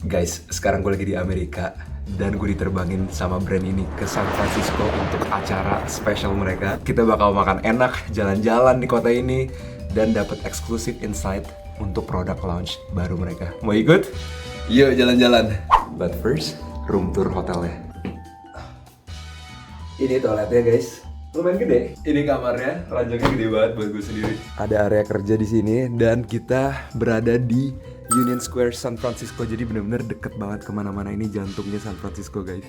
Guys, sekarang gue lagi di Amerika dan gue diterbangin sama brand ini ke San Francisco untuk acara spesial mereka. Kita bakal makan enak, jalan-jalan di kota ini, dan dapat eksklusif insight untuk produk launch baru mereka. Mau ikut? Yuk jalan-jalan. But first, room tour hotelnya. Ini toiletnya guys. Lumayan gede. Ini kamarnya, ranjangnya gede banget buat gue sendiri. Ada area kerja di sini dan kita berada di Union Square, San Francisco. Jadi bener-bener deket banget kemana-mana. Ini jantungnya San Francisco guys.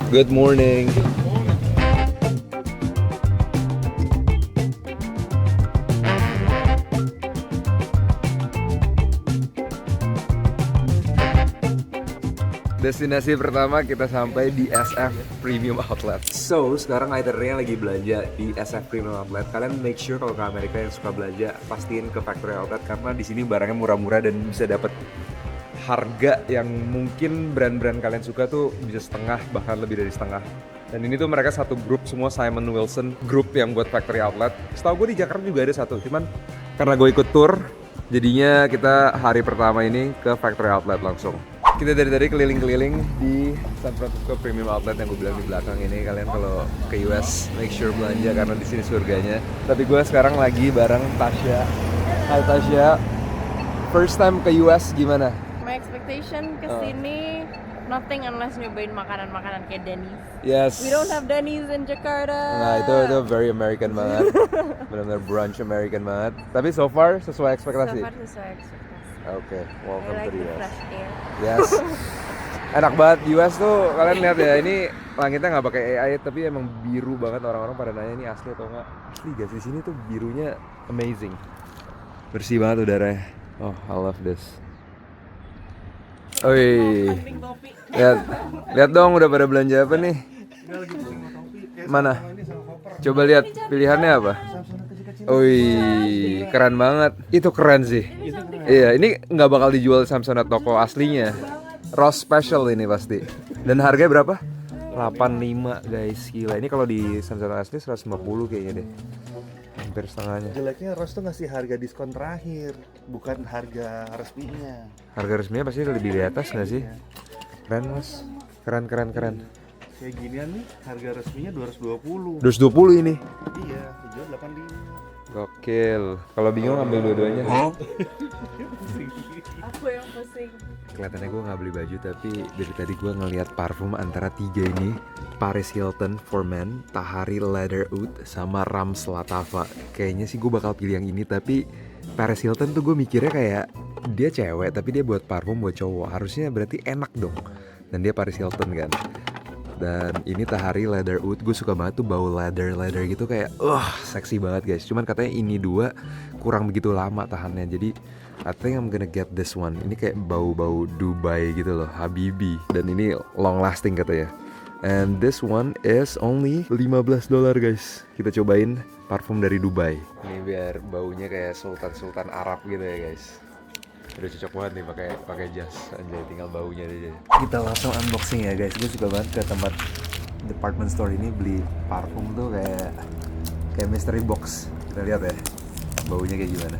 Good morning. Destinasi pertama kita sampai di SF Premium Outlet. So, sekarang itinerary lagi belanja di SF Premium Outlet. Kalian make sure kalau ke Amerika yang suka belanja, pastiin ke Factory Outlet karena di sini barangnya murah-murah dan bisa dapat harga yang mungkin brand-brand kalian suka tuh bisa setengah, bahkan lebih dari setengah. Dan ini tuh mereka satu grup semua, Simon Wilson Group yang buat Factory Outlet. Setahu gue di Jakarta juga ada satu, cuman karena gue ikut tour, jadinya kita hari pertama ini ke Factory Outlet langsung. Kita dari tadi keliling-keliling di San Francisco Premium Outlet yang gue bilang di belakang ini. Kalian kalau ke US make sure belanja karena di sini surganya. Tapi gue sekarang lagi bareng Tasya. Hai Tasya, first time ke US gimana? My expectation kesini nothing unless nyobain makanan-makanan kayak Denny's. Yes. We don't have Denny's in Jakarta. Nah itu very American banget. Benar-benar brunch American banget. Tapi so far sesuai ekspektasi. So far sesuai ekspektasi. Oke, welcome I like to the the US. fresh air. Yes. Enak banget US tuh, kalian lihat ya, ini langitnya nggak pakai AI tapi emang biru banget. Orang-orang pada nanya ini asli atau enggak. Asli guys, di sini tuh birunya amazing. Bersih banget udaranya. Oh, I love this. Oi. Lihat dong udah pada belanja apa nih? Mana? Coba lihat pilihannya apa? Wih, keren banget. Itu keren sih. Iya, ini nggak bakal dijual Samsonite toko aslinya. Rose special ini pasti. Dan harganya berapa? 85 guys, gila. Ini kalau di Samsonite asli 150 kayaknya deh. Hampir setengahnya. Jeleknya Rose tuh ngasih harga diskon terakhir, bukan harga resminya. Harga resminya pasti lebih di atas nggak sih? Keren mas. Keren. Kayak ginian nih, harga resminya 220. 220 ini. Iya, dijual 85. Gokil. Kalau bingung ambil dua-duanya. Aku yang pusing. Kelihatannya gue nggak beli baju, tapi dari tadi gue ngelihat parfum antara tiga ini. Paris Hilton for Men, Tahari Leather Oud, sama Rams Latava. Kayaknya sih gue bakal pilih yang ini, tapi Paris Hilton tuh gue mikirnya kayak dia cewek tapi dia buat parfum buat cowok. Harusnya berarti enak dong. Dan dia Paris Hilton kan. Dan ini Tahari Leather Oud, gue suka banget tuh bau leather gitu kayak seksi banget guys. Cuman katanya ini dua kurang begitu lama tahannya. Jadi I think I'm gonna get this one. Ini kayak bau-bau Dubai gitu loh, Habibi. Dan ini long lasting katanya. And this one is only $15 guys. Kita cobain parfum dari Dubai. Ini biar baunya kayak sultan-sultan Arab gitu ya guys. Udah cocok banget nih pakai jas, anjay, tinggal baunya aja. Kita langsung unboxing ya guys. Gue suka banget ke tempat department store ini beli parfum tuh kayak mystery box. Kita lihat ya baunya kayak gimana.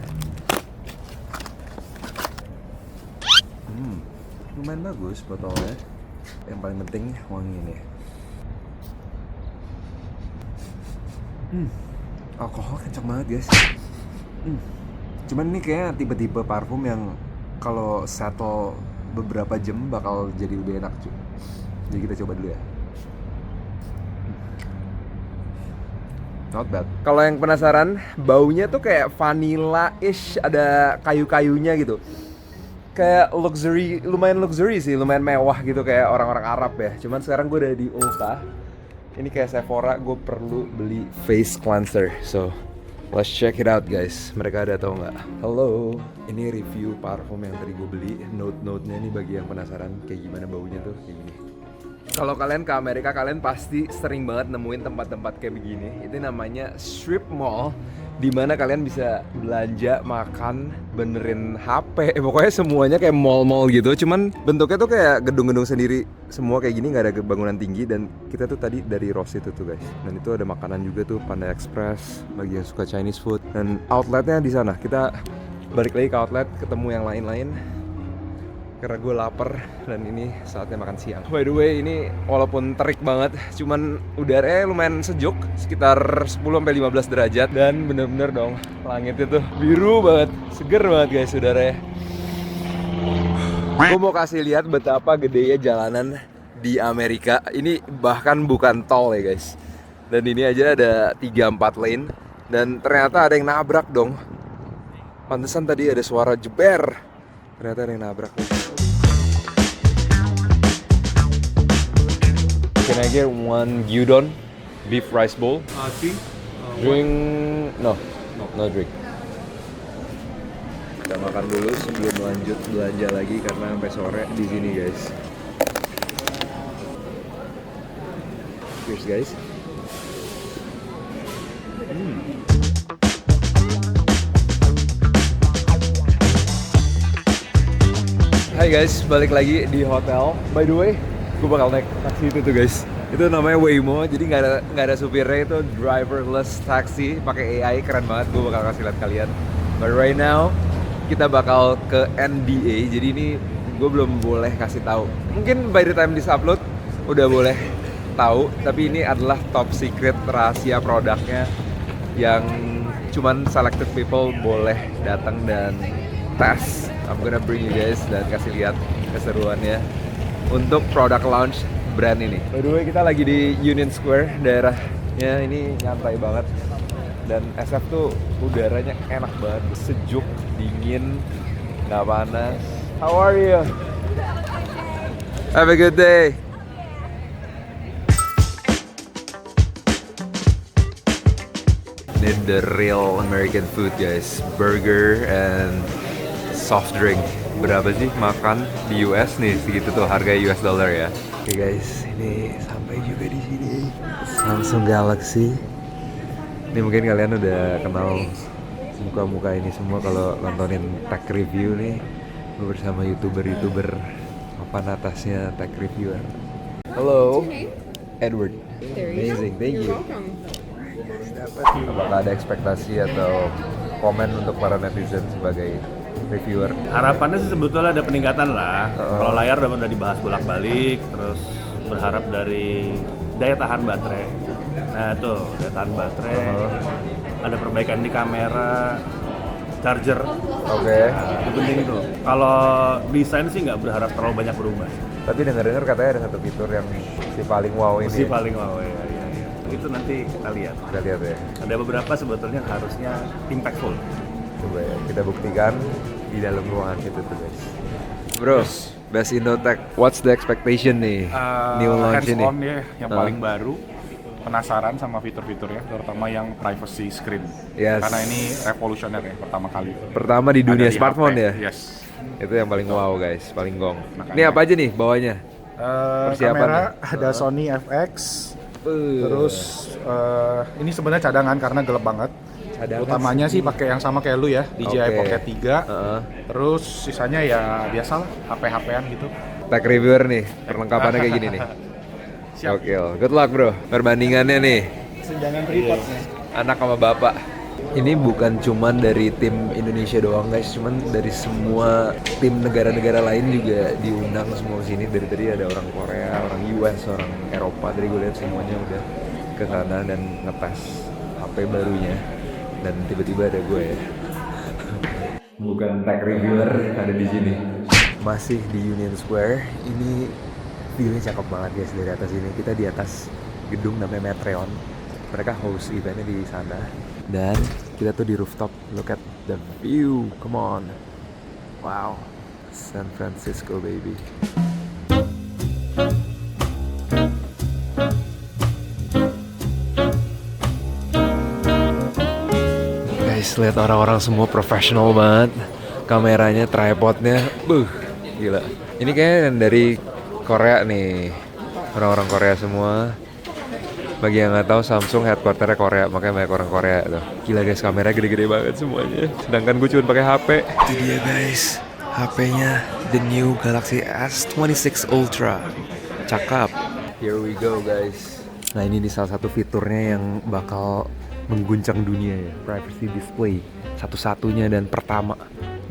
Lumayan bagus botolnya. Yang paling penting wangi nih. Alkohol kenceng banget guys. Cuman ini kayaknya tipe-tipe parfum yang kalau settle beberapa jam bakal jadi lebih enak cuy. Jadi kita coba dulu ya. Not bad. Kalau yang penasaran, baunya tuh kayak vanilla-ish, ada kayu-kayunya gitu. Kayak luxury, lumayan luxury sih, lumayan mewah gitu kayak orang-orang Arab ya. Cuman sekarang gue udah di Ulta. Ini kayak Sephora, gue perlu beli face cleanser. So, let's check it out guys. Mereka ada atau nggak? Halo, ini review parfum yang tadi gue beli. Note-note-nya nih bagi yang penasaran kayak gimana baunya tuh kayak gini. Kalau kalian ke Amerika, kalian pasti sering banget nemuin tempat-tempat kayak begini. Itu namanya strip mall, dimana kalian bisa belanja, makan, benerin HP. Pokoknya semuanya kayak mall-mall gitu. Cuman bentuknya tuh kayak gedung-gedung sendiri. Semua kayak gini, nggak ada bangunan tinggi. Dan kita tuh tadi dari Ross itu tuh guys. Dan itu ada makanan juga tuh, Panda Express, bagi yang suka Chinese food. Dan outletnya di sana. Kita balik lagi ke outlet, ketemu yang lain-lain. karena gue lapar dan ini saatnya makan siang. By the way, ini walaupun terik banget, cuman udaranya lumayan sejuk, sekitar 10-15 derajat, dan bener-bener dong langitnya tuh biru banget, seger banget guys udaranya. Gue mau kasih lihat betapa gedenya jalanan di Amerika. Ini bahkan bukan tol ya guys. Dan ini aja ada 3-4 lane, dan ternyata ada yang nabrak dong. Pantesan tadi ada suara jeber. Ternyata ada yang nabrak. Can I get one gyudon beef rice bowl? Drink? No drink. Kita makan dulu sebelum lanjut belanja lagi karena sampai sore di sini guys. Cheers guys. Hai guys, balik lagi di hotel. By the way, gue bakal naik taksi itu tuh guys. Itu namanya Waymo, jadi nggak ada supirnya, itu driverless taxi, pakai AI, keren banget. Gue bakal kasih lihat kalian. But right now kita bakal ke NBA, jadi ini gue belum boleh kasih tahu. Mungkin by the time this upload udah boleh tahu, tapi ini adalah top secret rahasia produknya yang cuman selected people boleh datang dan tes. I'm gonna bring you guys dan kasih lihat keseruannya untuk produk launch brand ini. By the way, kita lagi di Union Square, daerahnya ini nyantai banget. Dan SF tuh udaranya enak banget, sejuk, dingin, nggak panas. How are you? Have a good day. Ini the real American food guys, burger and soft drink. Berapa sih makan di US nih? Segitu tuh harga US dollar ya. Oke guys, ini sampai juga di sini. Samsung Galaxy. Ini mungkin kalian udah kenal muka-muka ini semua kalau nontonin tech review nih. Gue bersama youtuber papan atasnya tech reviewer. Hello, Edward. Amazing, thank you. Apakah ada ekspektasi atau komen untuk para netizen sebagai reviewer? Harapannya sih sebetulnya ada peningkatan lah. Kalau layar udah dibahas bolak-balik, terus berharap dari daya tahan baterai. Nah tuh, daya tahan baterai, ada perbaikan di kamera, charger. Oke. Nah, itu penting tuh. Kalau desain sih nggak berharap terlalu banyak berubah. Tapi dengar-dengar katanya ada satu fitur yang si paling wow ini. Si paling wow ya. Itu nanti kita lihat. Kita lihat ya. Ada beberapa sebetulnya harusnya impactful. Coba ya, kita buktikan di dalam ruangan itu tuh guys. Bro, Best Indotech, what's the expectation nih? New launch ini. Hands-on ya, yang paling baru. Penasaran sama fitur-fiturnya, terutama yang privacy screen. Yes. Karena ini revolusioner ya, pertama kali. Pertama di dunia Ada di smartphone HP. ya? Yes. Itu yang paling wow guys, paling gong. Makanya. Ini apa aja nih bawahnya? Persiapan Kamera nih. ada Sony FX. Terus ini sebenarnya cadangan karena gelap banget. Cadangan Utamanya sih. sih pakai yang sama kayak lu ya, DJI Oke. Pocket 3. Terus sisanya ya biasalah, HP-HPan gitu. Tech reviewer nih, perlengkapannya kayak gini nih. Siap. Oke, good luck bro. Perbandingannya nih, Senjangan tripodnya. anak sama bapak. Ini bukan cuman dari tim Indonesia doang guys, cuman dari semua tim negara-negara lain juga diundang semua sini. Dari tadi ada orang Korea, orang US, orang Eropa. Tadi gue lihat semuanya udah ke sana dan ngetes HP barunya. Dan tiba-tiba ada gue ya. Bukan tech reviewer ada di sini. Masih di Union Square. Ini view-nya cakep banget guys dari atas ini. Kita di atas gedung namanya Metreon. Mereka host eventnya di sana. Dan kita tuh di rooftop. Look at the view. Come on. Wow. San Francisco baby. Guys, lihat orang-orang semua profesional banget. Kameranya, tripodnya, gila. Ini kayaknya dari Korea nih, orang-orang Korea semua. Bagi yang nggak tahu, Samsung headquarternya Korea, makanya banyak orang Korea tuh. Gila guys, kameranya gede-gede banget semuanya. Sedangkan gue cuma pakai HP. Ini dia guys, HP-nya the new Galaxy S26 Ultra. Cakep. Here we go guys. Nah ini salah satu fiturnya yang bakal mengguncang dunia ya, privacy display. Satu-satunya dan pertama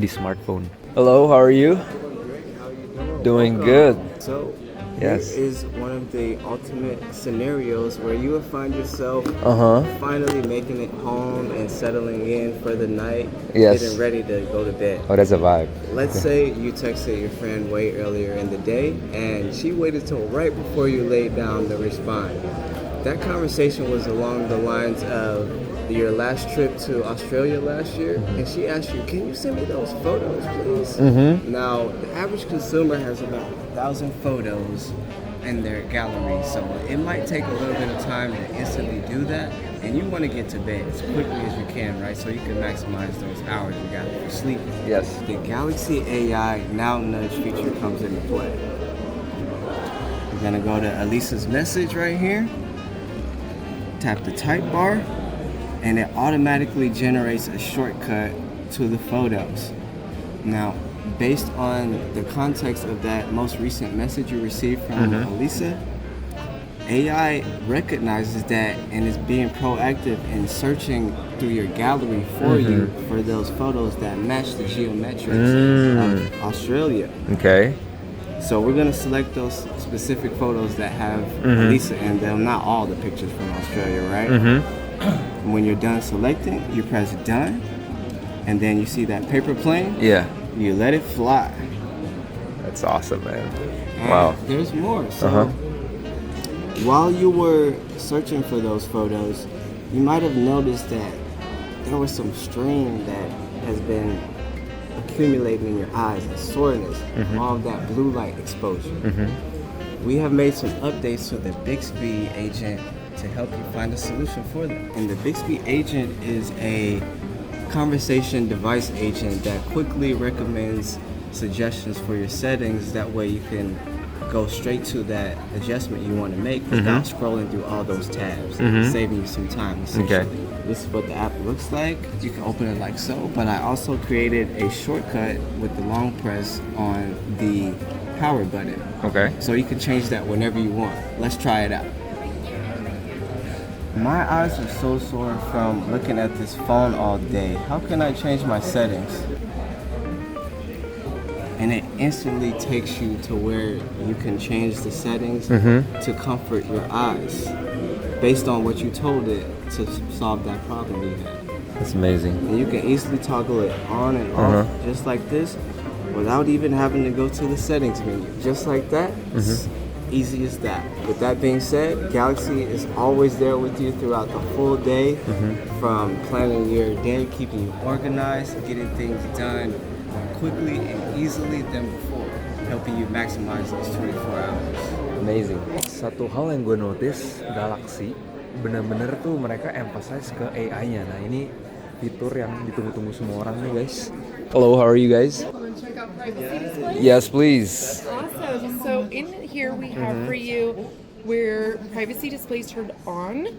di smartphone. Hello, how are you? Doing good. So, Yes. here is one of the ultimate scenarios where you will find yourself finally making it home and settling in for the night, Yes. getting ready to go to bed. Oh, that's a vibe. Let's say you texted your friend way earlier in the day and she waited till right before you laid down to respond. That conversation was along the lines of your last trip to Australia last year, and she asked you, "Can you send me those photos, please?" Now, the average consumer has about 1,000 photos in their gallery, so it might take a little bit of time to instantly do that, and you want to get to bed as quickly as you can, right? So you can maximize those hours you got for sleep. Yes. The Galaxy AI Now Nudge feature comes into play. We're gonna go to Elisa's message right here. Tap the type bar, and it automatically generates a shortcut to the photos. Now, based on the context of that most recent message you received from Elisa, AI recognizes that and is being proactive in searching through your gallery for you for those photos that match the geometrics of Australia. Okay. So we're gonna select those specific photos that have Elisa in them, not all the pictures from Australia, right? When you're done selecting, you press done, and then you see that paper plane, Yeah. you let it fly. That's awesome, man. And Wow. there's more. So while you were searching for those photos, you might have noticed that there was some strain that has been accumulating in your eyes, and soreness, all of that blue light exposure. We have made some updates to the Bixby agent to help you find a solution for that. And the Bixby agent is a conversation device agent that quickly recommends suggestions for your settings. That way you can go straight to that adjustment you want to make without scrolling through all those tabs, saving you some time essentially. This is what the app looks like. You can open it like so, but I also created a shortcut with the long press on the power button. Okay. So you can change that whenever you want. Let's try it out. My eyes are so sore from looking at this phone all day. How can I change my settings? And it instantly takes you to where you can change the settings to comfort your eyes based on what you told it to solve that problem you had. That's amazing. And you can easily toggle it on and off just like this without even having to go to the settings menu. Just like that. It's easy as that. With that being said, Galaxy is always there with you throughout the full day, from planning your day, keeping you organized, getting things done more quickly and easily than before, helping you maximize those 24 hours. Amazing. Satu hal yang gue notice, Galaxy bener-bener tuh mereka emphasize ke AI-nya. Nah ini fitur yang ditunggu-tunggu semua orang nih guys. Hello, how are you guys? Want to check out privacy display? Yes, please. Awesome. So in here we have for you where privacy displays turned on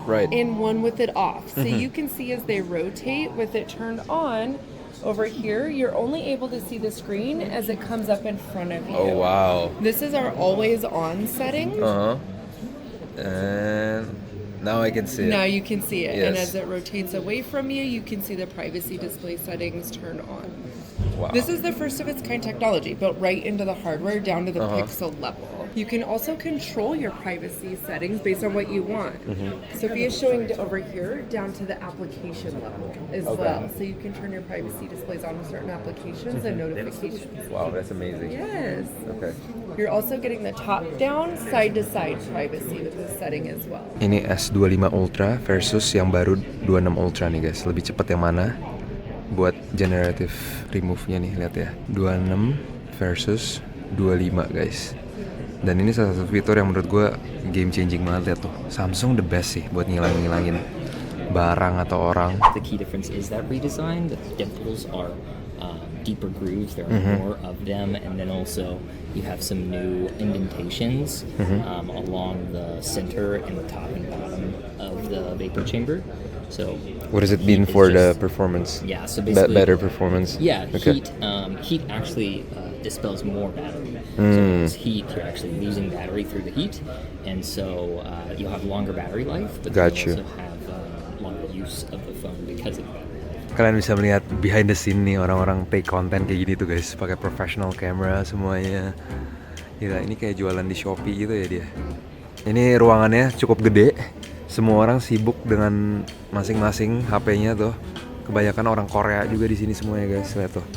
Right. and one with it off. So you can see as they rotate with it turned on. Over here, you're only able to see the screen as it comes up in front of you. Oh wow. This is our always on setting. And now I can see Now it. you can see it. And Yes. as it rotates away from you, you can see the privacy display settings turned on. Wow. This is the first of its kind technology built right into the hardware down to the pixel level. You can also control your privacy settings based on what you want. Sophia is showing over here down to the application level as well. So you can turn your privacy displays on with certain applications and notifications. Wow, that's amazing. Yes. Okay. You're also getting the top-down, side-to-side privacy with this setting as well. Ini S25 Ultra versus yang baru 26 Ultra nih guys. Lebih cepat yang mana? Buat generative remove-nya nih, lihat ya. 26 versus 25 guys. Dan ini salah satu fitur yang menurut gue game changing banget, lihat tuh. Samsung the best sih buat ngilangin barang atau orang. The key difference is that redesign. The dimples are deeper grooves. There are more of them, and then also you have some new indentations along the center and the top and bottom of the vapor chamber. So What does it heat mean is for the just- performance? Yeah, so basically Better performance? Yeah, Okay. heat actually dispels more battery. So it's heat, you're actually losing battery through the heat, and so you'll have longer battery life, but Got you'll you. also have longer use of the phone because of the battery life. Kalian bisa melihat behind the scene nih orang-orang take konten kayak gini tuh guys, pakai professional camera semuanya. Gila, ini kayak jualan di Shopee gitu ya dia. Ini ruangannya cukup gede. Semua orang sibuk dengan masing-masing HP-nya tuh. Kebanyakan orang Korea juga di sini semuanya guys, lihat tuh.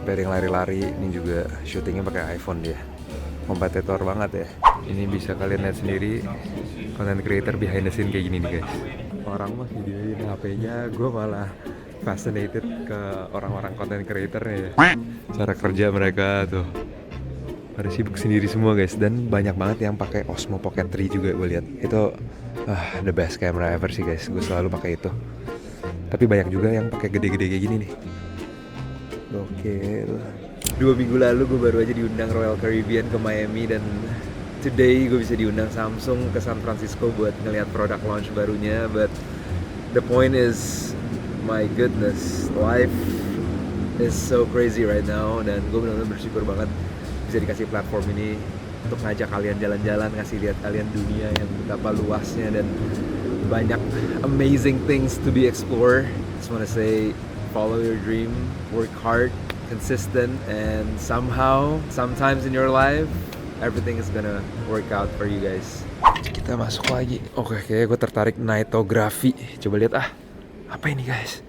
Piring lari-lari, ini juga syutingnya pakai iPhone dia. Kompetitor banget ya. Ini bisa kalian lihat sendiri content creator behind the scene kayak gini nih guys. Orang masih di HP-nya, gue malah fascinated ke orang-orang content creator ya. Cara kerja mereka tuh pada sibuk sendiri semua guys, dan banyak banget yang pakai Osmo Pocket 3 juga gue lihat. Itu the best camera ever sih guys, gue selalu pakai itu. Tapi banyak juga yang pakai gede-gede kayak gini nih. Oke, 2 minggu lalu gue baru aja diundang Royal Caribbean ke Miami, dan today gue bisa diundang Samsung ke San Francisco buat ngeliat produk launch barunya. But the point is, my goodness, life is so crazy right now, dan gue benar-benar bersyukur banget bisa dikasih platform ini untuk ngajak kalian jalan-jalan, ngasih lihat kalian dunia yang betapa luasnya dan banyak amazing things to be explored. Just wanna say, follow your dream, work hard, consistent, and somehow, sometimes in your life, everything is gonna work out for you guys. Kita masuk lagi. Oke, kayaknya gue tertarik nightography. Coba lihat apa ini guys?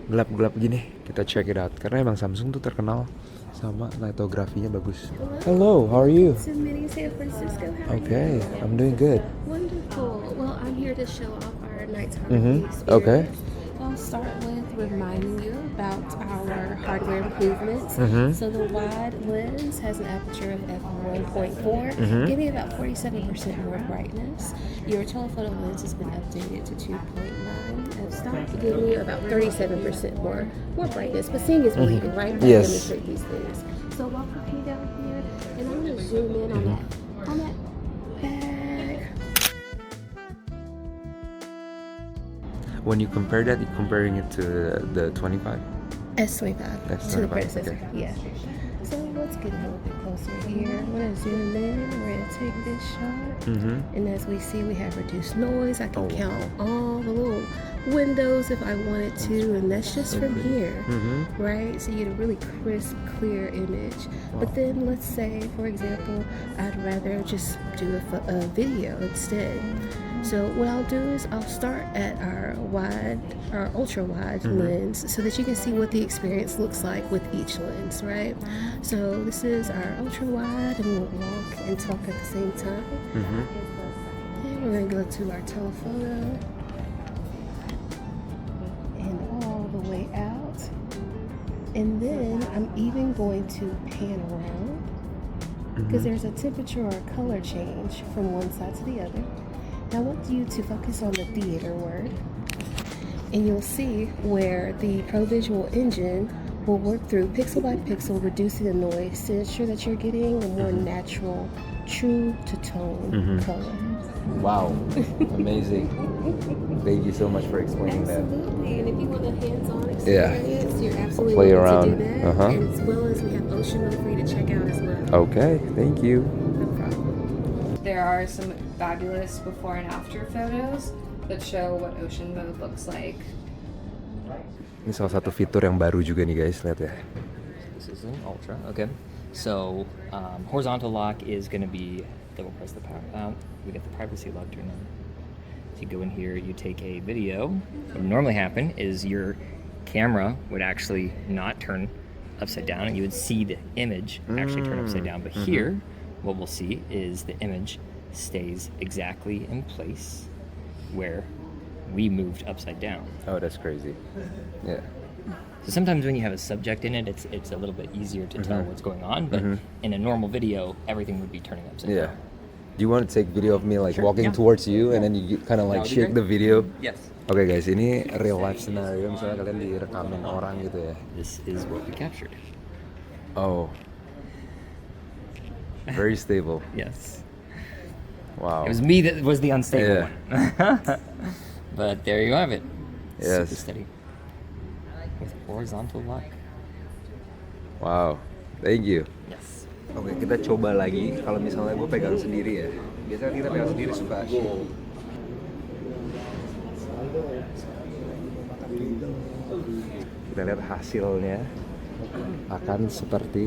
Gelap-gelap gini. Kita check it out. Karena emang Samsung tuh terkenal sama nightography-nya bagus. Hello, how are you? So many San Francisco. How are Okay, you? I'm doing good. Wonderful. Well, I'm here to show off our nighttime experience. Okay. I'll start with reminding you about our hardware improvements. So the wide lens has an aperture of f1.4, giving about 47% more brightness. Your telephoto lens has been updated to 2.9 f-stop, giving you about 37% more brightness. But seeing is believing, right? I Yes. demonstrate these things. So walk with me down here, and I'm going to zoom in on that bag. When you compare that, you're comparing it to the 25? S25 S25, to the predecessor. okay. Yeah. So let's get a little bit closer here. I'm gonna zoom in. We're gonna take this shot, and as we see, we have reduced noise. I can count all the little windows if I wanted to, and that's just from here, right? So you get a really crisp, clear image. But then let's say, for example, I'd rather just do a video instead. So what I'll do is I'll start at our ultra wide lens so that you can see what the experience looks like with each lens, right? So this is our ultra wide, and we'll walk and talk at the same time. And we're gonna go to our telephoto and all the way out. And then I'm even going to pan around because there's a temperature or a color change from one side to the other. I want you to focus on the theater word, and you'll see where the ProVisual engine will work through pixel by pixel, reducing the noise to ensure that you're getting a more natural, true to tone color. Wow, amazing. Thank you so much for explaining that. Absolutely, and if you want a hands-on Yeah. experience, you're absolutely play welcome around. to do that. Uh-huh. And as well as we have Ocean Mode for you to check out as well. Okay, thank you. No problem. There are some fabulous before and after photos that show what ocean mode looks like. Ini salah satu fitur yang baru juga nih guys, lihat ya. This is an ultra. Okay. So horizontal lock is going to be double press the power out. We got the privacy lock turned on. So you go in here, you take a video. What would normally happen is your camera would actually not turn upside down, and you would see the image actually turn upside down. But here, what we'll see is the image stays exactly in place where we moved upside down. Oh, that's crazy. Yeah. So sometimes when you have a subject in it, it's a little bit easier to tell what's going on, but in a normal video, everything would be turning upside Yeah. down. Do you want to take video of me like Sure, walking yeah. towards you and then you kind of like That would be shake the great. video? Yes. Oke guys, ini real life scenario, misalnya kalian direkamin orang gitu ya. This is what we captured. Oh. Very stable. Yes. Wow. It was me that was the unstable Yeah. one. But there you have it. Yes. Super steady. With horizontal lock. Wow. Thank you. Yes. Oke, kita coba lagi kalau misalnya gue pegang sendiri ya. Biasanya kita pegang sendiri suka shake. Kita lihat hasilnya akan seperti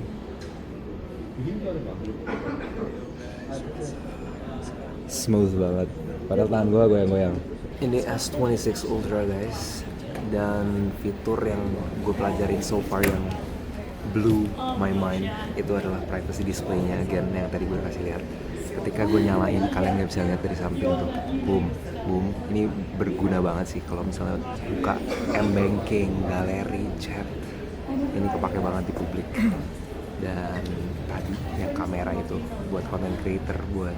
smooth banget. Padahal tangan gue goyang-goyang. Ini S26 Ultra guys, dan fitur yang gue pelajarin so far yang blew my mind itu adalah privacy display-nya again yang tadi gue kasih lihat. Ketika gue nyalain, kalian nggak bisa lihat dari samping tuh, boom, boom. Ini berguna banget sih kalau misalnya buka m-banking, galeri, chat. Ini kepake banget di publik. Dan tadi yang kamera itu buat content creator, buat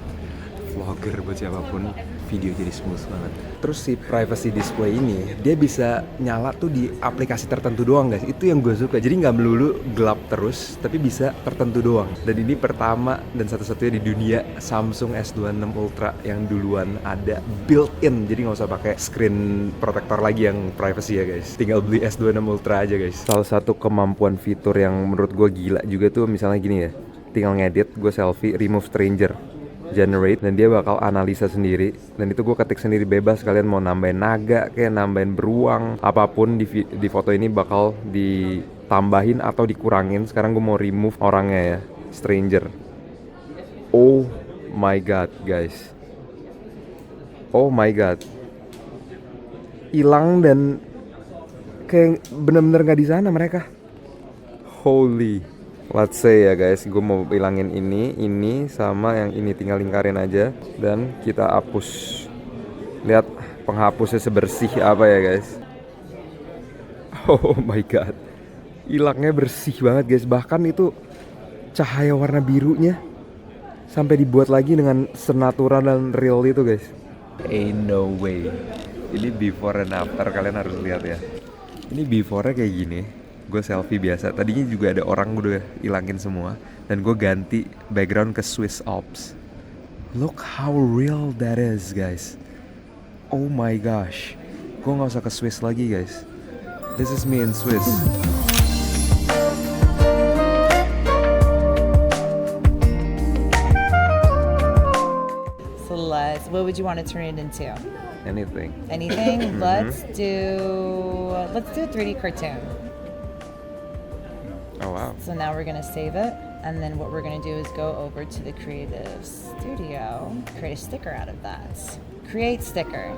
vlogger, buat siapapun, video jadi smooth banget. Terus si privacy display ini dia bisa nyala tuh di aplikasi tertentu doang guys. Itu yang gue suka. Jadi nggak melulu gelap terus, tapi bisa tertentu doang. Dan ini pertama dan satu-satunya di dunia Samsung S26 Ultra yang duluan ada built-in. Jadi nggak usah pakai screen protector lagi yang privacy ya guys. Tinggal beli S26 Ultra aja guys. Salah satu kemampuan fitur yang menurut gue gila juga tuh misalnya gini ya. Tinggal ngedit, gue selfie, remove stranger, generate, dan dia bakal analisa sendiri. Dan itu gue ketik sendiri bebas. Kalian mau nambahin naga kayak nambahin beruang, apapun di foto ini bakal ditambahin atau dikurangin. Sekarang gue mau remove orangnya ya, stranger. Oh my god guys, oh my god, hilang dan kayak bener-bener nggak di sana mereka. Holy, let's say ya guys, gue mau hilangin ini sama yang ini, tinggal lingkarin aja dan kita hapus. Lihat penghapusnya sebersih apa ya guys. Oh my god, hilangnya bersih banget guys. Bahkan itu cahaya warna birunya sampai dibuat lagi dengan senatural dan real itu guys. Ain't no way. Ini before and after, kalian harus lihat ya. Ini before-nya kayak gini. Gue selfie biasa, tadinya juga ada orang udah hilangin semua, dan gue ganti background ke Swiss Alps. Look how real that is guys. Oh my gosh, gue gak usah ke Swiss lagi guys. This is me in Swiss. So what would you want to turn it into? Anything. Anything? Let's do a 3D cartoon. Oh wow. So now we're gonna save it, and then what we're gonna do is go over to the Creative Studio, create a sticker out of that. Create sticker.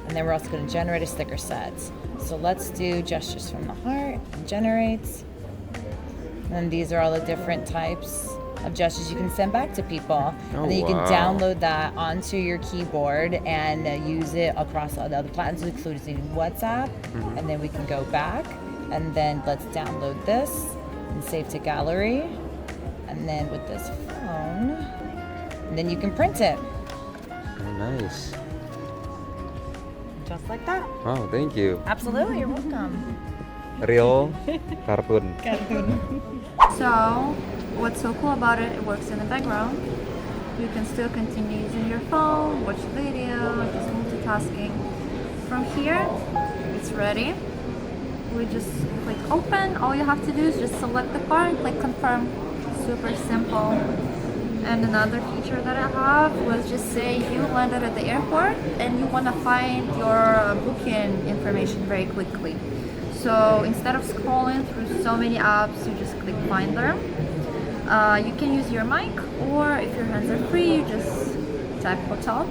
And then we're also gonna generate a sticker set. So let's do gestures from the heart, generate. And these are all the different types of gestures you can send back to people. Oh, and then you can wow. download that onto your keyboard and use it across all the other platforms, including WhatsApp. And then we can go back, and then let's download this and save to gallery. And then with this phone, and then you can print it. Oh, nice. Just like that. Wow, thank you. Absolutely, you're welcome. Real cartoon. So, what's so cool about it, it works in the background. You can still continue using your phone, watch video, just multitasking. From here, it's ready. We just click open. All you have to do is just select the car and click confirm. Super simple. And another feature that I have was just say you landed at the airport and you want to find your booking information very quickly. So instead of scrolling through so many apps, you just click Finder. You can use your mic, or if your hands are free, you just type hotel.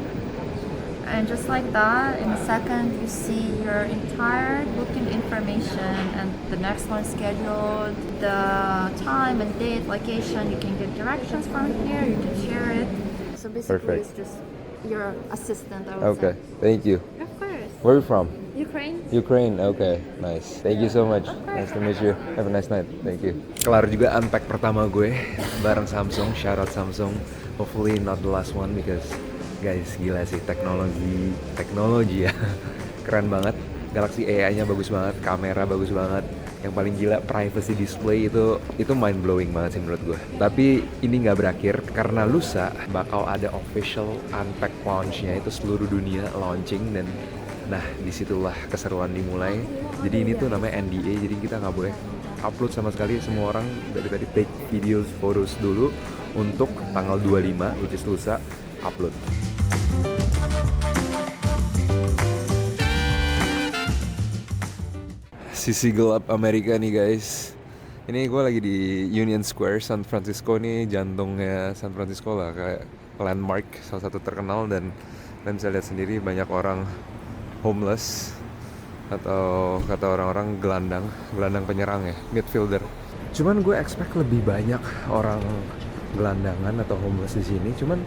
And just like that, in a second, you see your entire booking information and the next one scheduled, the time and date, location. You can get directions from here, you can share it. So basically, Perfect. it's just your assistant, I would Okay, say. thank you. Of course. Where are you from? Ukraine. Ukraine, okay, nice. Thank you so much. Nice to meet you. Have a nice night. Thank you. Kelar juga unpack pertama gue bareng Samsung. Shout out Samsung. Hopefully not the last one because guys gila sih teknologi ya. Keren banget. Galaxy AI-nya bagus banget, kamera bagus banget. Yang paling gila privacy display itu mind blowing banget sih menurut gue. Tapi ini nggak berakhir karena lusa bakal ada official unpack launch-nya, itu seluruh dunia launching, dan nah disitulah keseruan dimulai. Jadi ini tuh namanya NDA, jadi kita nggak boleh upload sama sekali. Semua orang dari tadi take videos, photos dulu untuk tanggal 25 which is lusa upload. Sisi gelap Amerika nih guys. Ini gue lagi di Union Square, San Francisco nih, jantungnya San Francisco lah, kayak landmark salah satu terkenal. Dan kalian bisa lihat sendiri banyak orang homeless atau kata orang-orang gelandang penyerang ya, midfielder. Cuman gue expect lebih banyak orang gelandangan atau homeless di sini. Cuman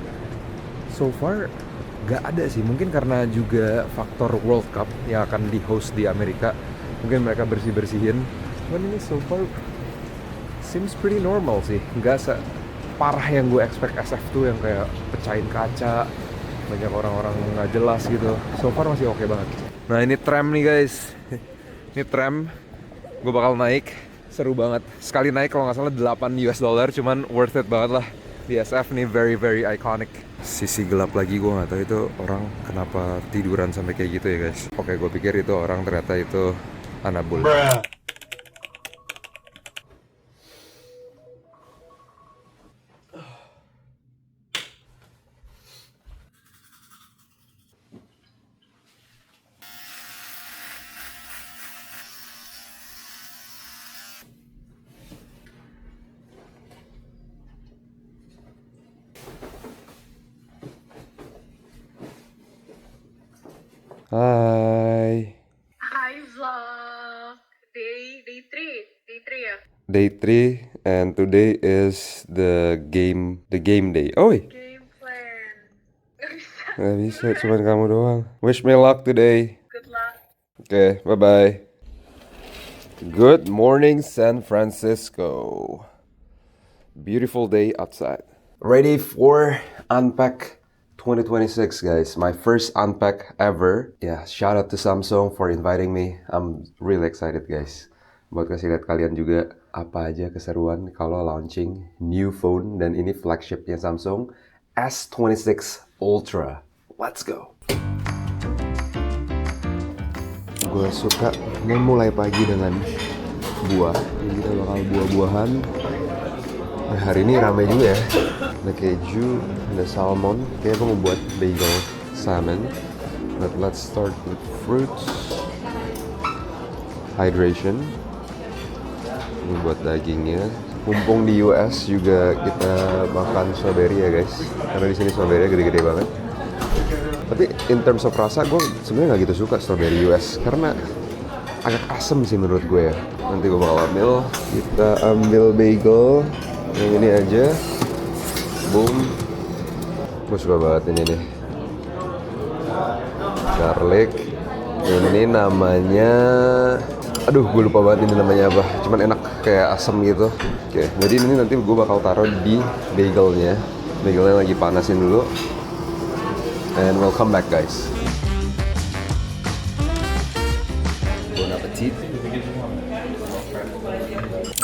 so far gak ada sih. Mungkin karena juga faktor World Cup yang akan di-host di Amerika. Mungkin mereka bersih-bersihin. Cuman ini so far seems pretty normal sih. Gak separah yang gue expect SF2 yang kayak pecahin kaca, banyak orang-orang gak jelas gitu. So far masih oke banget. Nah ini tram nih guys. Ini tram, gue bakal naik. Seru banget. Sekali naik kalau nggak salah $8, cuman worth it banget lah. Di SF nih very very iconic. Sisi gelap lagi, gue nggak tahu itu orang kenapa tiduran sampai kayak gitu ya guys. Oke, gue pikir itu orang, ternyata itu anak bule. Hai. Hi vlog. Day 3 ya. Day 3 and today is the game day. Oh, Game plan. nggak bisa, cuman kamu doang. Wish me luck today. Good luck. Okay, bye-bye. Good morning, San Francisco. Beautiful day outside. Ready for Unpack 2026, guys. My first Unpack ever. Yeah, shout out to Samsung for inviting me. I'm really excited, guys. Buat kasih lihat kalian juga apa aja keseruan kalau launching new phone. Dan ini flagshipnya Samsung, S26 Ultra. Let's go. Gue suka memulai pagi dengan buah. Jadi kita bakal buah-buahan. Nah, hari ini ramai juga ya. Ada keju, ada salmon. Kayaknya gue mau buat bagel salmon. But let's start with fruits. Hydration. Ini buat dagingnya. Mumpung di US juga kita makan strawberry ya guys. Karena di sini strawberry gede-gede banget. Tapi in terms of rasa, gue sebenarnya nggak gitu suka strawberry US karena agak asem sih menurut gue ya. Nanti gue bakal ambil. Kita ambil bagel yang ini aja. Boom. Gue suka banget ini nih. Garlic. Ini namanya, aduh gue lupa banget ini namanya apa. Cuman enak, kayak asem gitu. Oke, jadi ini nanti gue bakal taruh di bagelnya. Bagelnya lagi panasin dulu. And we'll come back, guys. Bon appetit.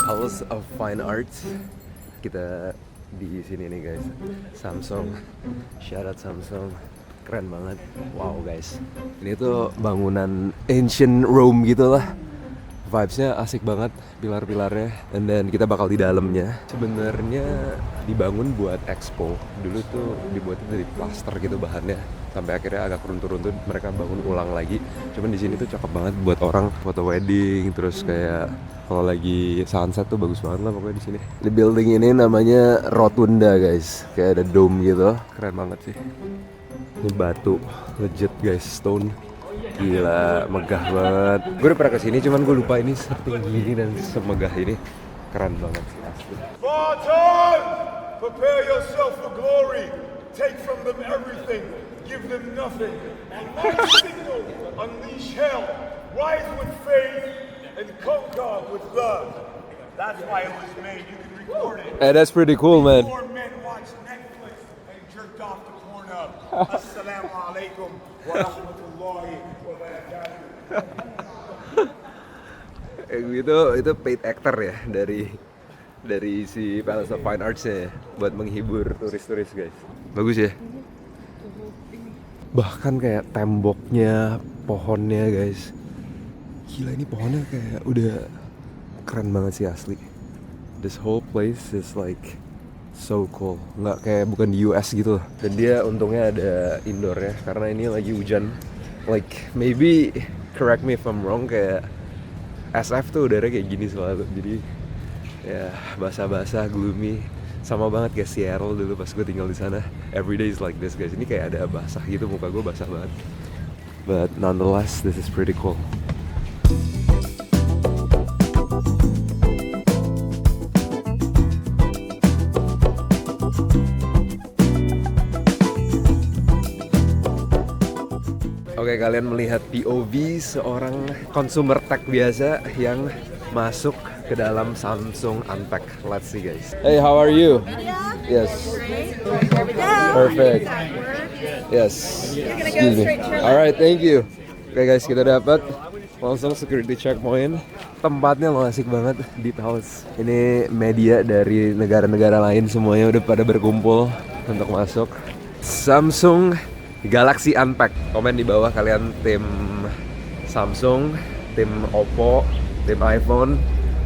House of Fine Arts. Kita di sini nih guys. Samsung. Shout out Samsung. Keren banget. Wow guys. Ini tuh bangunan ancient Rome gitu lah. Vibes-nya asik banget, pilar-pilarnya. And then kita bakal di dalamnya. Sebenarnya dibangun buat expo. Dulu tuh dibuatnya dari plaster gitu bahannya. Sampai akhirnya agak runtuh-runtuh, mereka bangun ulang lagi. Cuman di sini tuh cakep banget buat orang foto wedding, terus kayak kalau lagi sunset tuh bagus banget lah pokoknya di sini. Di building ini namanya Rotunda guys. Kayak ada dome gitu. Keren banget sih. Ini batu, legit guys, stone. Gila, megah banget. Gue udah pernah kesini, cuman gue lupa ini setinggi ini dan semegah ini. Keren banget sih asli. Spartan! Prepare yourself for glory. Take from them everything. Give them nothing. On my signal, unleash hell. Rise with faith and conquer with love. That's why it was made. You can record it. Hey, that's pretty cool, man. Before men watched Netflix and jerked off to Pornhub. Assalamu alaikum wa rahmatullahi wa barakatuh. Itu paid actor ya dari si Palace of Fine Arts-nya ya, buat menghibur turis-turis guys. Bagus ya. Bahkan kayak temboknya, pohonnya guys. Gila, ini pohonnya kayak udah keren banget sih asli. This whole place is like so cool. Nggak kayak bukan di US gitu. Dan dia untungnya ada indoornya karena ini lagi hujan. Like maybe correct me if I'm wrong, kayak SF tuh udara kayak gini selalu, jadi ya basah-basah, gloomy. Sama banget kayak Seattle dulu pas gue tinggal di sana. Every day is like this guys. Ini kayak ada basah gitu, muka gue basah banget. But nonetheless, this is pretty cool. Oke, kalian melihat POV seorang consumer tech biasa yang masuk ke dalam Samsung Unpack. Let's see guys. Hey, how are you? Yes. Perfect. Yes. Excuse me. Alright, thank you. Oke guys, kita dapat langsung security checkpoint. Tempatnya lo asik banget, deep house. Ini media dari negara-negara lain semuanya udah pada berkumpul untuk masuk Samsung Galaxy Unpack. Komen di bawah kalian tim Samsung, tim Oppo, tim iPhone.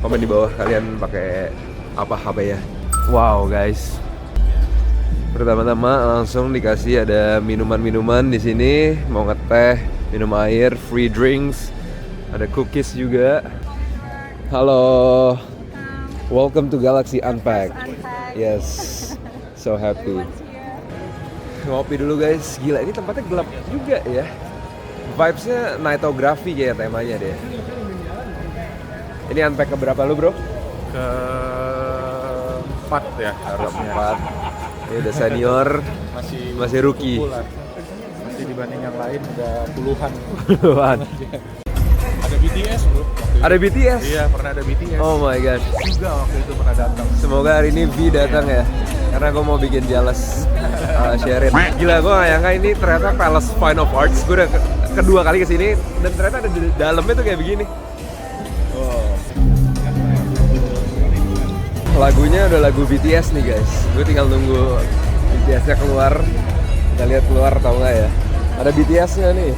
Komen di bawah kalian pakai apa HP ya. Wow guys. Pertama-tama langsung dikasih ada minuman-minuman di sini, mau ngeteh, minum air, free drinks, ada cookies juga. Halo. Welcome to Galaxy Unpack. Yes. So happy. Ngopi dulu guys. Gila, ini tempatnya gelap juga ya. Vibes-nya nightography kayak temanya deh. Ini Unpack keberapa lu bro? Keempat ya harusnya. Keempat. Ini udah senior, masih rookie. Masih dibanding yang lain udah puluhan. Puluhan. Ada BTS bro. Ada BTS? Iya, pernah ada BTS. Oh my god. Juga waktu itu pernah datang. Semoga hari ini V datang ya. Karena gue mau bikin jealous Sherin. Gila, gue gak nyangka ini ternyata Palace Fine of Arts. Gue udah kedua kali kesini dan ternyata ada di dalamnya tuh kayak begini. Lagunya udah lagu BTS nih guys. Gue tinggal nunggu BTS-nya keluar. Kita lihat keluar atau enggak ya. Ada BTS-nya nih.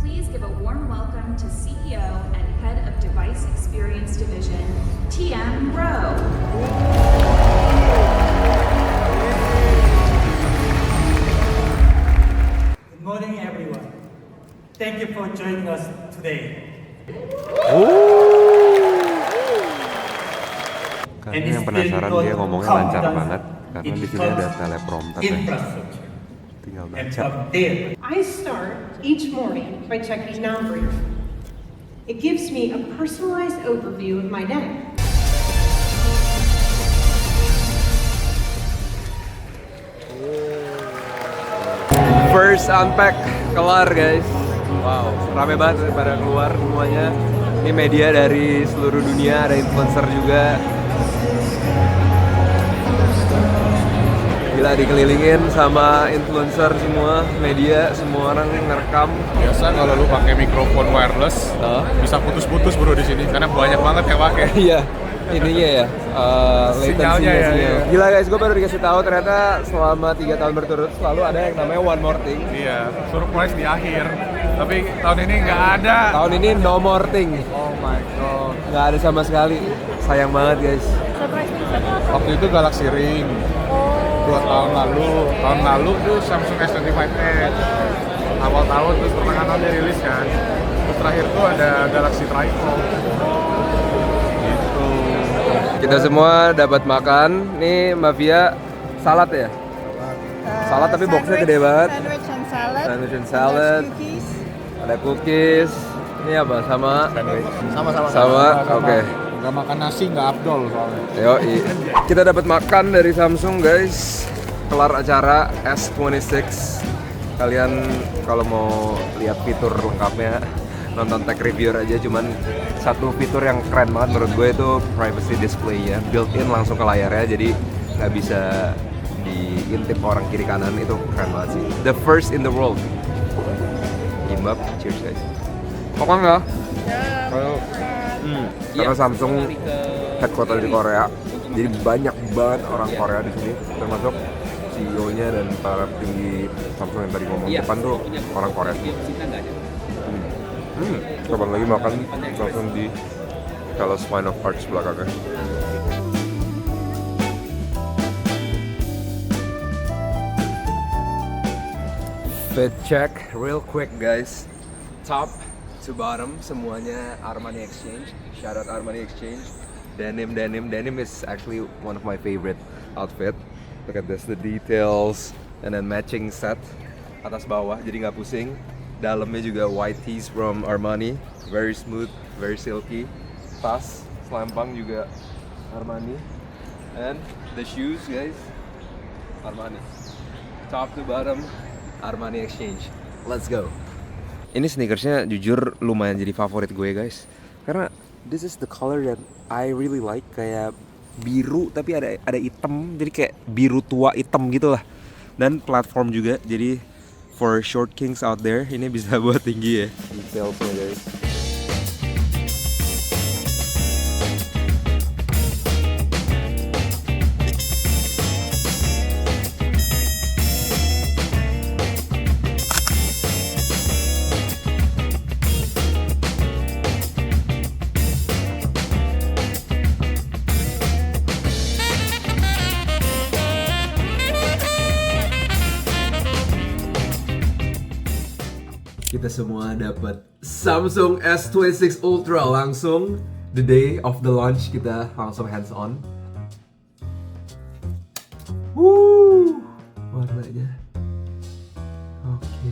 Please give a warm welcome to CEO and Head of Device Experience Division, TM Rowe. Good morning everyone. Thank you for joining us today. Karena yang penasaran dia ngomongnya lancar banget karena di sini ada teleprompter. Tinggal baca. I start each morning by checking Numbreak. It gives me a personalized overview of my day. First Unpack kelar guys. Wow, rame banget pada keluar semuanya. Ini media dari seluruh dunia, ada influencer juga. Gila, dikelilingin sama influencer semua, media, semua orang yang ngerekam. Biasa kalau lu pakai mikrofon wireless, bisa putus-putus bro di sini karena banyak banget yang pakai. Iya, ininya ya, sinyalnya ya. Gila guys, gue baru dikasih tahu ternyata selama 3 tahun berturut selalu ada yang namanya One More Thing. Iya, surprise di akhir. Tapi tahun ini nggak ada. Tahun ini No More Thing. Oh my god. Nggak ada sama sekali. Sayang banget guys. Waktu itu Galaxy Ring. 2 tahun lalu tuh Samsung S25 Edge. Awal tahun terus pertengahan tahun dia rilis kan. Terus terakhir tuh ada Galaxy Tripod. Gitu. Kita semua dapat makan. Nih Mafia salad ya? Salad tapi boxnya gede banget. Sandwich and salad. Sandwich and salad. Ada cookies. Ini apa? Sama? Sandwich. Sama. Oke. Nggak makan nasi nggak afdol soalnya. Yoi. Kita dapat makan dari Samsung guys. Kelar acara S26. Kalian kalau mau lihat fitur lengkapnya nonton tech reviewer aja. Cuman satu fitur yang keren banget menurut gue itu privacy display ya. Built-in langsung ke layarnya, jadi nggak bisa diintip orang kiri kanan. Itu keren banget sih. The first in the world. Gimbap, cheers guys. Pokoknya nggak? Kalau karena Samsung headquarter di Korea, jadi banyak banget orang Korea di sini, termasuk CEO-nya dan para petinggi Samsung yang tadi ngomong depan tuh orang Korea. Kapan lagi makan langsung di Palace Fine of Arts belakangnya. Fit check real quick guys. Top to bottom semuanya Armani Exchange. Shout out Armani Exchange. Denim is actually one of my favorite outfit. Look at this, the details, and then matching set atas bawah jadi nggak pusing. Dalamnya juga white tees from Armani, very smooth, very silky. Tas, selempang juga Armani, and the shoes guys, Armani. Top to bottom, Armani Exchange. Let's go. Ini sneakersnya jujur lumayan jadi favorit gue guys, karena this is the color that I really like, kayak biru tapi ada hitam, jadi kayak biru tua hitam gitulah. Dan platform juga, jadi for short kings out there ini bisa buat tinggi ya. Detailsnya guys. Kita semua dapat Samsung S26 Ultra langsung the day of the launch, kita langsung hands on. Woo, warnanya. Oke.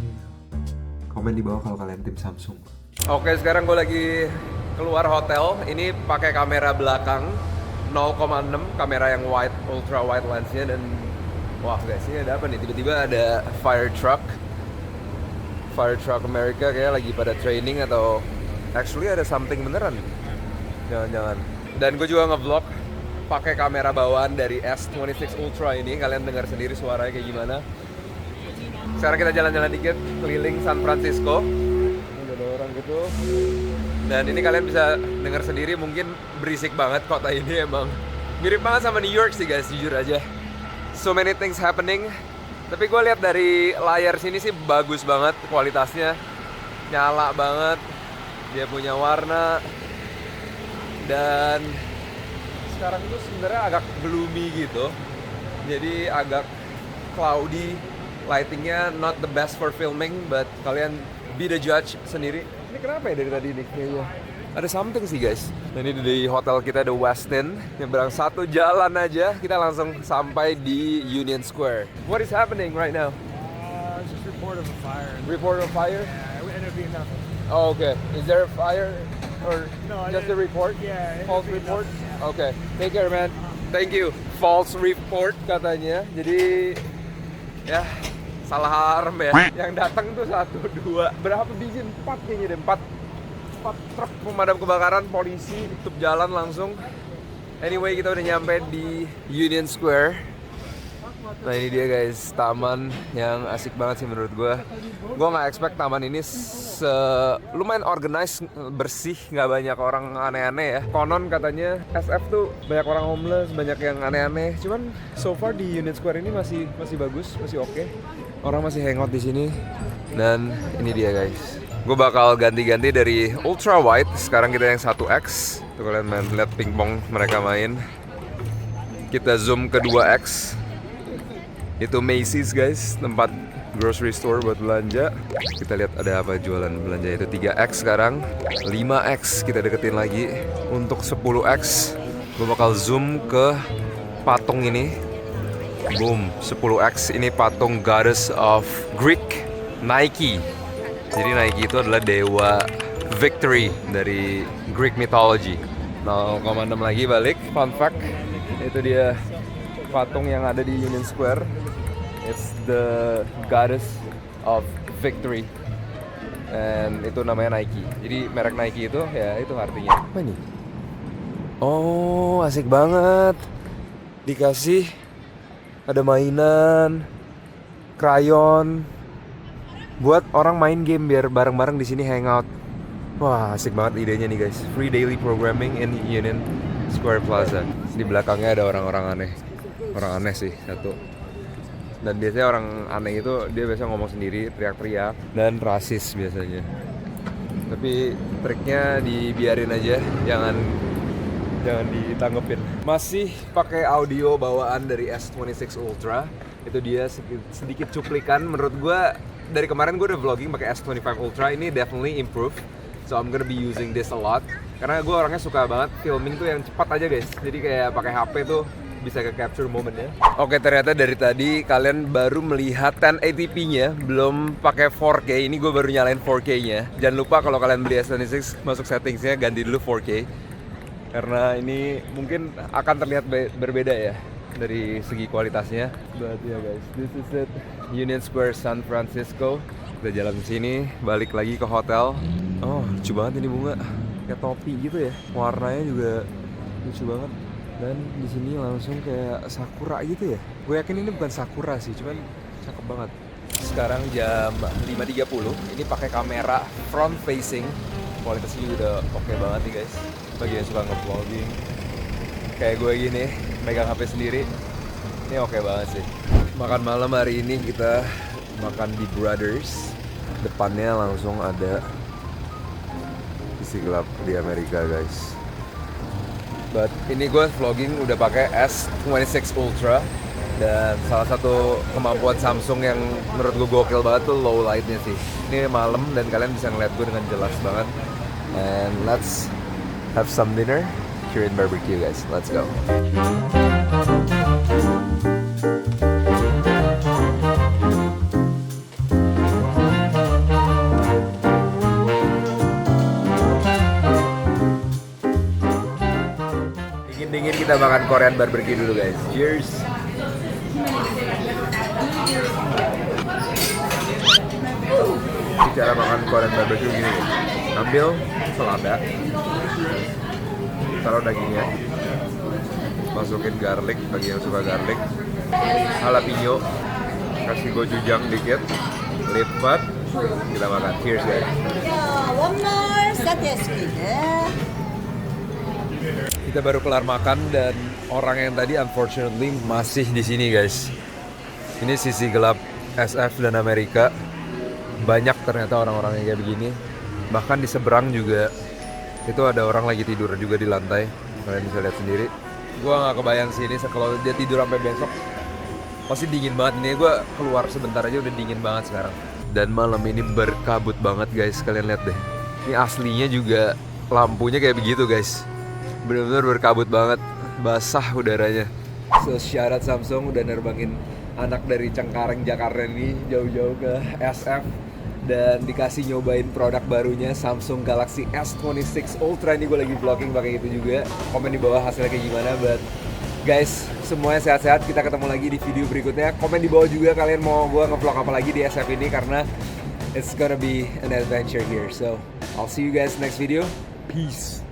Komen di bawah kalau kalian tim Samsung. Oke, sekarang gue lagi keluar hotel. Ini pakai kamera belakang 0,6, kamera yang wide, ultra wide lensnya, dan wah guys, ini ada apa nih? Tiba-tiba ada fire truck America kayak lagi pada training, atau actually ada something beneran, jangan-jangan. Dan gue juga ngevlog pakai kamera bawaan dari S26 Ultra ini, kalian dengar sendiri suaranya kayak gimana. Sekarang kita jalan-jalan dikit keliling San Francisco. Ini ada orang gitu. Dan ini kalian bisa dengar sendiri, mungkin berisik banget kota ini, emang mirip banget sama New York sih guys, jujur aja. So many things happening. Tapi gue lihat dari layar sini sih bagus banget kualitasnya, nyala banget, dia punya warna, dan sekarang tuh sebenarnya agak gloomy gitu, jadi agak cloudy, lightingnya not the best for filming, but kalian be the judge sendiri. Ini kenapa ya dari tadi nih kayaknya? Ada something sih guys. Nah, ini di hotel kita ada Westin, nyebrang satu jalan aja kita langsung sampai di Union Square. What is happening right now? Just report of a fire. Report of fire? Yeah, it ended up being nothing. Oh, okay. Is there a fire or No, just a report? Yeah. False report? Okay. Take care, man. Thank you. False report katanya. Jadi ya salah alarm ya. Yang datang tuh 1, 2. Berapa biji? 4 kayaknya deh. 4 truk pemadam kebakaran, polisi tutup jalan langsung. Anyway, kita udah nyampe di Union Square. Nah, ini dia guys, taman yang asik banget sih menurut gue. Gue nggak expect taman ini lumayan organized, bersih, nggak banyak orang aneh-aneh ya. Konon katanya SF tuh banyak orang homeless, banyak yang aneh-aneh. Cuman so far di Union Square ini masih bagus, masih oke. Orang masih hangout di sini. Dan ini dia guys. Gue bakal ganti-ganti dari ultra wide, sekarang kita yang 1x. Tuh kalian lihat pingpong mereka main. Kita zoom ke 2x. Itu Macy's guys, tempat grocery store buat belanja. Kita lihat ada apa jualan belanja, itu 3x sekarang. 5x kita deketin lagi. Untuk 10x gue bakal zoom ke patung ini. Boom, 10x ini patung Goddess of Greek, Nike. Jadi Nike itu adalah dewa victory dari Greek mythology. 0,6 lagi balik. Fun fact, itu dia patung yang ada di Union Square. It's the Goddess of Victory. And itu namanya Nike. Jadi merek Nike itu ya itu artinya. Apa nih? Oh, asik banget. Dikasih ada mainan, krayon, buat orang main game biar bareng-bareng di sini hangout. Wah, asik banget idenya nih guys. Free daily programming in Union Square Plaza. Di belakangnya ada orang-orang aneh. Orang aneh sih satu. Dan biasanya orang aneh itu dia biasa ngomong sendiri, teriak-teriak, dan rasis biasanya. Tapi triknya dibiarin aja, jangan ditanggepin. Masih pakai audio bawaan dari S26 Ultra. Itu dia sedikit cuplikan. Menurut gue dari kemarin gue udah vlogging pakai S25 Ultra, ini definitely improve. So I'm gonna be using this a lot. Karena gue orangnya suka banget filming tuh yang cepat aja guys. Jadi kayak pakai HP tuh bisa ke capture momennya. Oke, ternyata dari tadi kalian baru melihat 1080p-nya, belum pakai 4K. Ini gue baru nyalain 4K-nya. Jangan lupa kalau kalian beli S26 masuk settingsnya ganti dulu 4K. Karena ini mungkin akan terlihat berbeda ya dari segi kualitasnya. But yeah guys, this is it. Union Square, San Francisco. Kita jalan ke sini, balik lagi ke hotel. Oh, lucu banget ini bunga. Kayak topi gitu ya. Warnanya juga lucu banget. Dan di sini langsung kayak sakura gitu ya. Gue yakin ini bukan sakura sih, cuman cakep banget. Sekarang jam 5.30. Ini pakai kamera front facing. Kualitasnya udah oke banget nih guys. Bagi yang suka nge-vlogging kayak gue gini, megang HP sendiri, ini oke banget sih. Makan malam hari ini kita makan di Brothers. Depannya langsung ada Sisi Gelap di Amerika guys. But ini gue vlogging udah pakai S26 Ultra. Dan salah satu kemampuan Samsung yang menurut gue gokil banget tuh low lightnya sih. Ini malam dan kalian bisa ngeliat gue dengan jelas banget. And let's have some dinner. Korean barbecue guys, let's go. Dingin-dingin kita makan Korean barbecue dulu guys. Cheers. Cara makan Korean barbecue gini. Ambil selada, taruh dagingnya, masukin garlic bagi yang suka garlic, jalapeno, kasih gochujang dikit, lipat, kita makan. Cheers guys. One more satesuk. Kita baru kelar makan dan orang yang tadi unfortunately masih di sini guys. Ini Sisi Gelap SF dan Amerika. Banyak ternyata orang-orang yang kayak begini. Bahkan di seberang juga itu ada orang lagi tidur juga di lantai. Kalian bisa lihat sendiri. Gua nggak kebayang sih ini kalau dia tidur sampai besok pasti dingin banget. Ini gue keluar sebentar aja udah dingin banget sekarang. Dan malam ini berkabut banget guys. Kalian lihat deh. Ini aslinya juga lampunya kayak begitu guys. Bener-bener berkabut banget. Basah udaranya. So shout out Samsung udah nerbangin anak dari Cengkareng Jakarta ini jauh-jauh ke SF dan dikasih nyobain produk barunya Samsung Galaxy S26 Ultra. Ini gue lagi vlogging pakai itu juga. Komen di bawah hasilnya kayak gimana. But guys, semuanya sehat-sehat. Kita ketemu lagi di video berikutnya. Komen di bawah juga kalian mau gue nge-vlog apa lagi di SF ini karena it's gonna be an adventure here. So I'll see you guys next video. Peace.